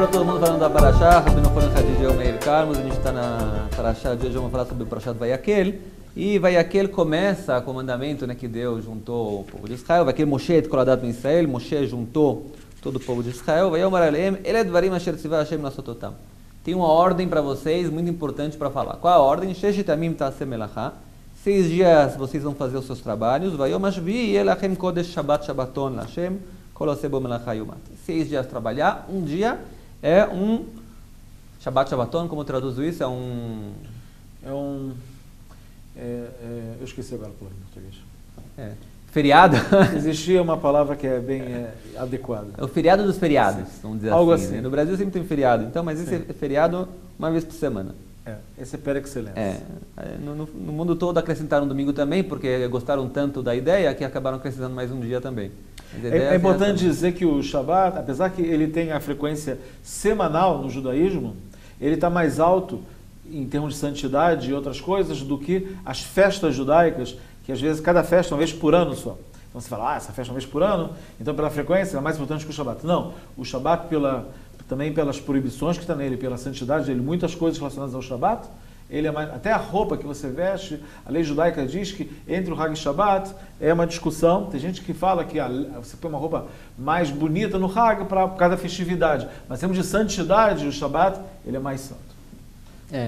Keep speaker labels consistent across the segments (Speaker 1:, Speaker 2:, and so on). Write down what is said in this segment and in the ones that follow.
Speaker 1: para todo mundo falando da Parashá, Rabino Fono Hadideu Meir Carmos, a gente está na Parashá de hoje, vamos falar sobre o Parashá de Vayakel, e Vayakel começa com o mandamento, né, que Deus juntou o povo de Israel, Vayakel Moshe et kol hadat Israel, Moshe juntou todo o povo de Israel, Vayomar alehem, ele dvarim asher tzivah Hashem lasototam. Tem uma ordem para vocês, muito importante para falar. Qual a ordem? Sheshet yamim ta'aseh melachá, 6 dias vocês vão fazer os seus trabalhos, Vayom hashvi'i yelachem kodesh Shabbat Shabbaton Lashem, 6 dias trabalhar, um dia é um Shabbat Shabbaton, como traduzo isso?
Speaker 2: Eu esqueci agora a palavra em português.
Speaker 1: Feriado?
Speaker 2: Existia uma palavra que é bem adequada.
Speaker 1: É o feriado dos feriados, vamos dizer
Speaker 2: algo
Speaker 1: assim. Né? No Brasil sempre tem feriado, então, mas esse é feriado uma vez por semana.
Speaker 2: Esse é per excelência.
Speaker 1: No mundo todo acrescentaram um domingo também, porque gostaram tanto da ideia que acabaram acrescentando mais um dia também.
Speaker 2: É importante dizer que o Shabat, apesar que ele tem a frequência semanal no judaísmo, ele está mais alto em termos de santidade e outras coisas do que as festas judaicas, que às vezes cada festa é uma vez por ano só. Então você fala, essa festa é uma vez por ano, então pela frequência é mais importante que o Shabat. Não, o Shabat também pelas proibições que está nele, pela santidade dele, muitas coisas relacionadas ao Shabat, ele é mais, até a roupa que você veste, a lei judaica diz que entre o Hag e Shabbat é uma discussão. Tem gente que fala que você põe uma roupa mais bonita no Hag por causa da festividade, mas em termos de santidade, o Shabbat ele é mais santo.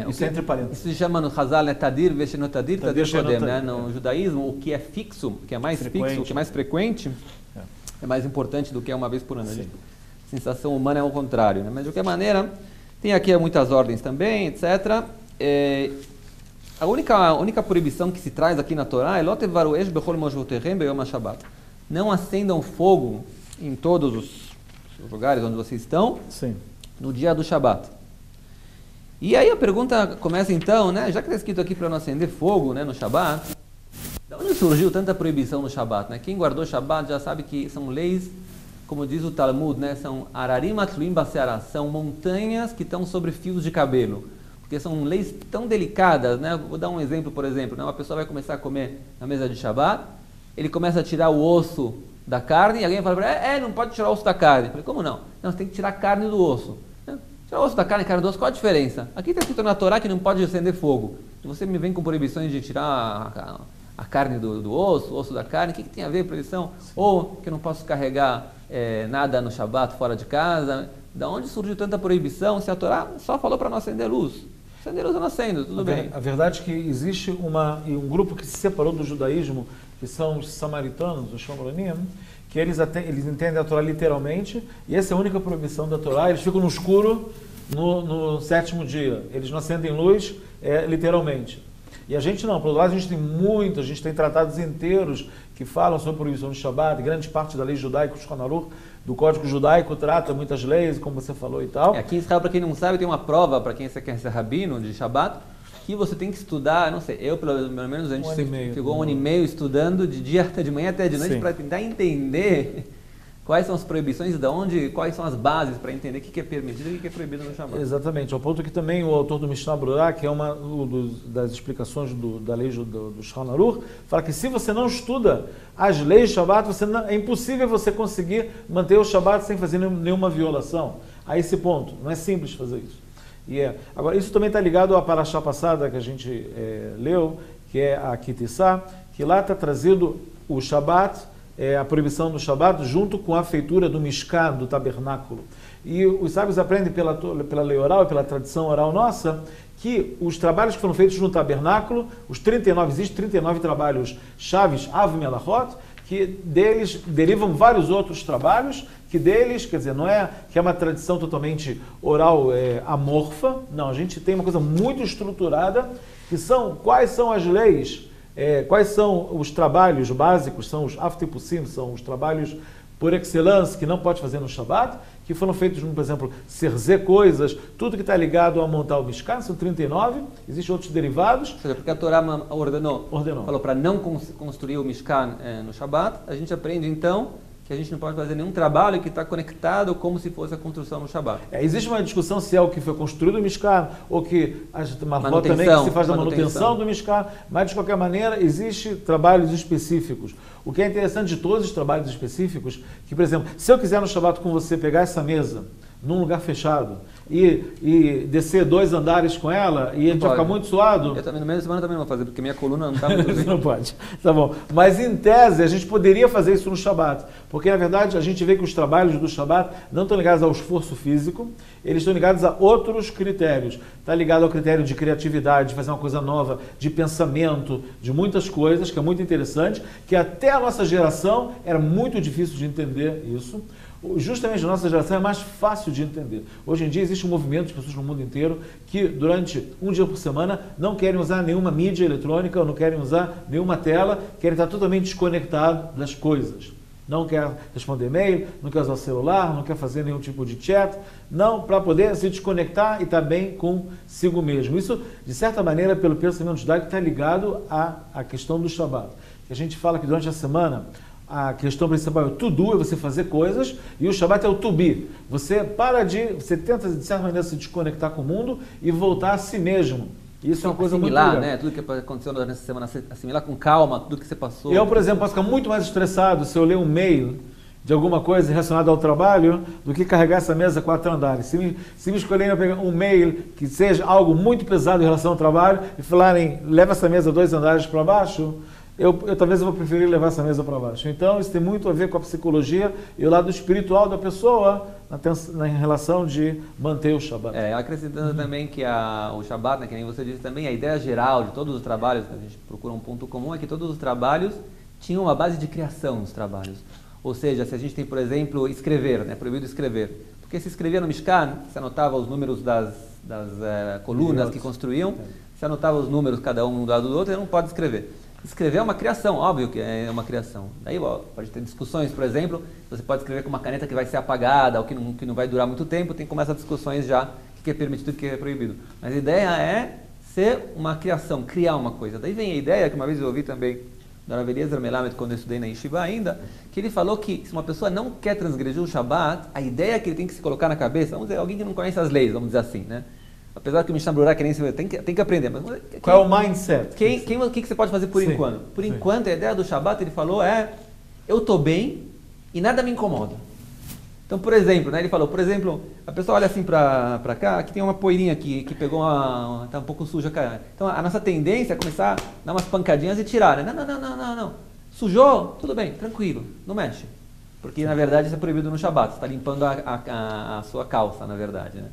Speaker 2: Isso entre parênteses.
Speaker 1: Isso se chama no Hazal, né? Tadir, Veshenot Tadir, Tadir Kodem, né? No judaísmo, o que é fixo, o que é mais fixo, o que é mais frequente, é mais importante do que uma vez por ano. A sensação humana é o contrário, né? Mas de qualquer maneira, tem aqui muitas ordens também, etc. A única proibição que se traz aqui na Torá é não acendam fogo em todos os lugares onde vocês estão no dia do Shabat. E aí a pergunta começa então, né? Já que está escrito aqui para não acender fogo, né, no Shabat, de onde surgiu tanta proibição no Shabat? Né? Quem guardou Shabat já sabe que são leis, como diz o Talmud, né? São ararim atluim baseará, são montanhas que estão sobre fios de cabelo. Porque são leis tão delicadas, né? Vou dar um exemplo, por exemplo, né? Uma pessoa vai começar a comer na mesa de Shabat, ele começa a tirar o osso da carne, e alguém fala para ele, não pode tirar o osso da carne. Eu falei, como não? Não, você tem que tirar a carne do osso. Tirar o osso da carne e carne do osso, qual a diferença? Aqui está escrito na Torá que não pode acender fogo. E você me vem com proibições de tirar a carne do osso, o osso da carne, o que tem a ver proibição? Ou que eu não posso carregar nada no Shabat fora de casa. Da onde surgiu tanta proibição se a Torá só falou para não acender luz? Acender luz eu não acendo, tudo bem.
Speaker 2: A verdade é que existe um grupo que se separou do judaísmo, que são os samaritanos, os Shomronim, que eles entendem a Torá literalmente, e essa é a única proibição da Torá. Eles ficam no escuro no sétimo dia, eles não acendem luz literalmente. E a gente não, por outro lado, a gente tem tratados inteiros que falam sobre a proibição do Shabat, grande parte da lei judaica, o Shulchan Aruch, do Código Judaico, trata muitas leis, como você falou e tal.
Speaker 1: Aqui em Israel, para quem não sabe, tem uma prova, para quem quer ser rabino de Shabat, que você tem que estudar, não sei, eu pelo menos a gente ficou 1 ano e meio estudando de manhã até de noite para tentar entender quais são as proibições, quais são as bases para entender o que é permitido e o que é proibido no Shabat.
Speaker 2: Exatamente, ao ponto que também o autor do Mishnah Brurah, que é uma das explicações da lei do Shulchan Aruch, fala que se você não estuda as leis do Shabat, é impossível você conseguir manter o Shabat sem fazer nenhuma violação. A esse ponto, não é simples fazer isso. Agora, isso também está ligado à Parashá passada que a gente leu, que é a Kitissá, que lá está trazido o Shabat, a proibição do Shabat, junto com a feitura do Mishkan, do tabernáculo. E os sábios aprendem pela lei oral e pela tradição oral nossa, que os trabalhos que foram feitos no tabernáculo, existem 39 trabalhos chaves, Av Melachot, que deles derivam vários outros trabalhos, quer dizer, não é que é uma tradição totalmente oral amorfa, não, a gente tem uma coisa muito estruturada, que são quais são as leis, quais são os trabalhos básicos, são os Aftepusim, são os trabalhos por excelência que não pode fazer no Shabat, que foram feitos, por exemplo, serzer coisas, tudo que está ligado a montar o Mishkan, são 39, existem outros derivados.
Speaker 1: Ou seja, porque a Torá ordenou. Falou para não construir o Mishkan no Shabat, a gente aprende então que a gente não pode fazer nenhum trabalho que está conectado como se fosse a construção no Shabat.
Speaker 2: Existe uma discussão se é o que foi construído no Mishkan ou que também que se faz da manutenção do Mishkan, mas de qualquer maneira existem trabalhos específicos. O que é interessante de todos os trabalhos específicos, que por exemplo, se eu quiser no Shabat com você pegar essa mesa num lugar fechado e descer 2 andares com ela e a gente vai ficar muito suado.
Speaker 1: Eu também, no meio da semana também não vou fazer, porque minha coluna não está muito bem.
Speaker 2: Não pode. Tá bom. Mas em tese, a gente poderia fazer isso no Shabat. Porque, na verdade, a gente vê que os trabalhos do Shabat não estão ligados ao esforço físico, eles estão ligados a outros critérios. Está ligado ao critério de criatividade, de fazer uma coisa nova, de pensamento, de muitas coisas, que é muito interessante, que até a nossa geração era muito difícil de entender isso. Justamente a nossa geração é mais fácil de entender. Hoje em dia existe um movimento de pessoas no mundo inteiro que durante um dia por semana não querem usar nenhuma mídia eletrônica, ou não querem usar nenhuma tela, querem estar totalmente desconectados das coisas. Não quer responder e-mail, não quer usar o celular, não quer fazer nenhum tipo de chat, não, para poder se desconectar e estar bem consigo mesmo. Isso, de certa maneira, pelo pensamento judaico, está ligado à questão do Shabat. A gente fala que durante a semana a questão principal é o to do, é você fazer coisas, e o Shabat é o to be. Você tenta, de certa maneira, se desconectar com o mundo e voltar a si mesmo. Isso é uma coisa muito legal.
Speaker 1: Né? Tudo que aconteceu nessa semana, assimilar com calma, tudo que você passou.
Speaker 2: Eu, por exemplo, posso ficar muito mais estressado se eu ler um mail de alguma coisa relacionada ao trabalho do que carregar essa mesa 4 andares. Se me escolherem pegar um mail que seja algo muito pesado em relação ao trabalho e falarem, leva essa mesa 2 andares para baixo, eu talvez eu vou preferir levar essa mesa para baixo. Então, isso tem muito a ver com a psicologia e o lado espiritual da pessoa na relação de manter o Shabat.
Speaker 1: Acrescentando também que o Shabat, né, que nem você disse também, a ideia geral de todos os trabalhos, a gente procura um ponto comum, é que todos os trabalhos tinham uma base de criação nos trabalhos. Ou seja, se a gente tem, por exemplo, escrever, né, proibido escrever. Porque se escrevia no Mishkan, se anotava os números das colunas que construíam, se anotava os números cada um do lado do outro, ele não pode escrever. Escrever é uma criação, óbvio que é uma criação. Daí pode ter discussões, por exemplo, você pode escrever com uma caneta que vai ser apagada ou que não vai durar muito tempo, começa discussões já, o que é permitido e o que é proibido. Mas a ideia é ser uma criação, criar uma coisa. Daí vem a ideia, que uma vez eu ouvi também do Rav Eliezer Melamed, quando eu estudei na Yeshiva ainda, que ele falou que se uma pessoa não quer transgredir o Shabat, a ideia é que ele tem que se colocar na cabeça, vamos dizer, alguém que não conhece as leis, vamos dizer assim, né? Apesar que o Mishnah Brurah tem que aprender. Mas
Speaker 2: qual é o mindset?
Speaker 1: O que você pode fazer por enquanto? Por enquanto, a ideia do Shabat, ele falou, eu estou bem e nada me incomoda. Então, por exemplo, né, ele falou, a pessoa olha assim para cá, que tem uma poeirinha aqui, que pegou está um pouco suja. Então, a nossa tendência é começar a dar umas pancadinhas e tirar, né? Não. Sujou? Tudo bem, tranquilo, não mexe. Porque, na verdade, isso é proibido no Shabat. Você está limpando a sua calça, na verdade, né?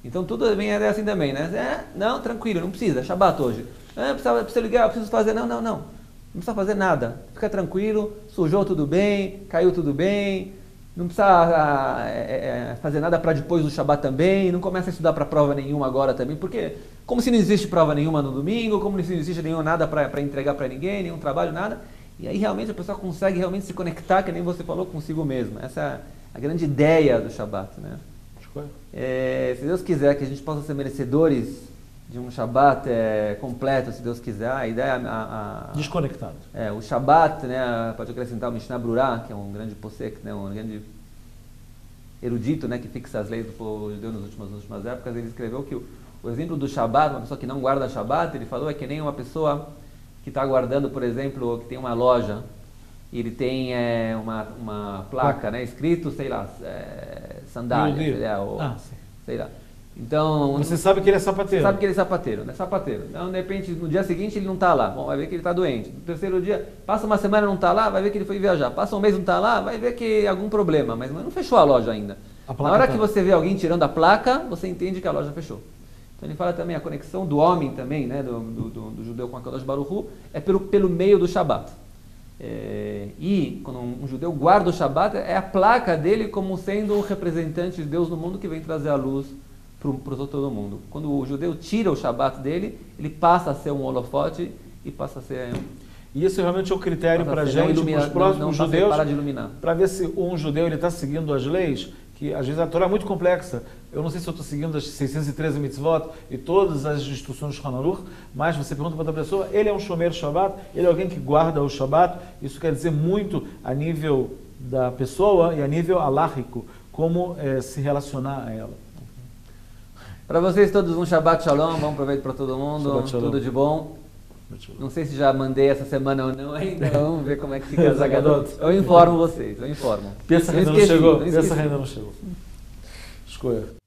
Speaker 1: Então tudo vem assim também, né? Não, tranquilo, não precisa, é Shabat hoje. Precisa ligar, preciso fazer, não precisa fazer nada. Fica tranquilo, sujou tudo bem, caiu tudo bem, não precisa fazer nada para depois do Shabat também, não começa a estudar para prova nenhuma agora também, porque como se não existe prova nenhuma no domingo, como se não existe nada para entregar para ninguém, nenhum trabalho, nada. E aí realmente a pessoa consegue realmente se conectar, que nem você falou, consigo mesmo. Essa é a grande ideia do Shabat, né? Se Deus quiser que a gente possa ser merecedores de um Shabat completo, se Deus quiser, a ideia...
Speaker 2: Desconectado.
Speaker 1: O Shabat, né, pode acrescentar o Mishnah Brurah, que é um grande posek, né, um grande erudito, né, que fixa as leis do povo judeu nas últimas épocas. Ele escreveu que o exemplo do Shabat, uma pessoa que não guarda Shabat, ele falou, é que nem uma pessoa que está guardando, por exemplo, que tem uma loja, e ele tem uma placa, né, escrito, sei lá, sandália, sei lá. Então,
Speaker 2: você sabe que ele é sapateiro.
Speaker 1: Você sabe que ele é sapateiro, né? Sapateiro. Então, de repente, no dia seguinte ele não está lá. Bom, vai ver que ele está doente. No terceiro dia, passa uma semana não está lá, vai ver que ele foi viajar. Passa um mês não está lá, vai ver que algum problema. Mas não fechou a loja ainda. Na hora que você vê alguém tirando a placa, você entende que a loja fechou. Então ele fala também a conexão do homem também, né? Do judeu com a Kadosh Baruch Hu, é pelo meio do Shabat. E quando um judeu guarda o Shabat, é a placa dele como sendo o representante de Deus no mundo que vem trazer a luz para todo mundo. Quando o judeu tira o Shabat dele, ele passa a ser um holofote e passa a ser...
Speaker 2: E isso realmente é o critério para a gente, para os próximos judeus, para ver se um judeu está seguindo as leis, que às vezes a Torá é muito complexa. Eu não sei se eu estou seguindo as 613 mitzvot e todas as instruções do Shulchan Aruch, mas você pergunta para outra pessoa, ele é um shomer Shabbat, ele é alguém que guarda o Shabbat. Isso quer dizer muito a nível da pessoa e a nível alárrico, como se relacionar a ela.
Speaker 1: Para vocês todos um Shabbat Shalom, bom proveito para todo mundo, tudo de bom. Não sei se já mandei essa semana ou não ainda, vamos ver como é que fica as Zagadot. Eu informo vocês, eu informo.
Speaker 2: Pensa que ainda não chegou. Square.